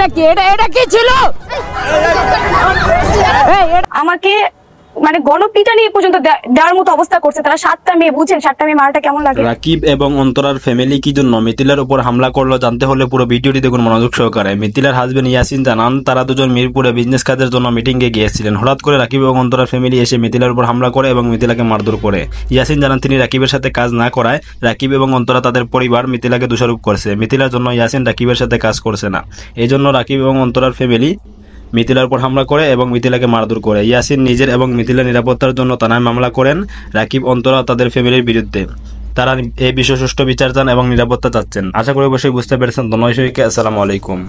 এটা কি এটা কি ছিল? আমাকে মানে গণপিটানি পর্যন্ত দেওয়ার মতো অবস্থা করছে তারা। 7টা মেয়ে, বুঝছেন 7টা মেয়ে মারাটা কেমন লাগে। রাকিব এবং অন্তরার ফ্যামিলি কি জন্য মিথিলার উপর হামলা করলো জানতে হলে পুরো ভিডিওটি দেখুন মনোযোগ সহকারে। মিথিলার হাজবেন্ড ইয়াসিন জানান তারা দুজন মিরপুরে বিজনেস কাজের জন্য মিটিং এ গিয়েছিলেন। হঠাৎ করে রাকিব এবং অন্তরার ফ্যামিলি এসে মিথিলার উপর হামলা করে এবং মিথিলাকে মারধর করে। ইয়াসিন জানান তিনি রাকিবের সাথে কাজ না করায় রাকিব এবং অন্তরা তাদের পরিবার মিথিলাকে দোষারোপ করছে। মিথিলার জন্য ইয়াসিন রাকিবের সাথে কাজ করছে না, এই জন্য রাকিব এবং অন্তরার ফ্যামিলি মিথিলার উপর হামলা করে এবং মিথিলাকে মারধর করে। ইয়াসিন নিজের এবং মিথিলার নিরাপত্তার জন্য থানায় মামলা করেন। রাকিব, অন্তরা তাদের ফ্যামিলির বিরুদ্ধে। তারা এই বিষয়ে সুষ্ঠু বিচার চান এবং নিরাপত্তা চাচ্ছেন। আশা করি অবশ্যই বুঝতে পেরেছেন। ধন্যবাদ সবাইকে। আসসালামু আলাইকুম।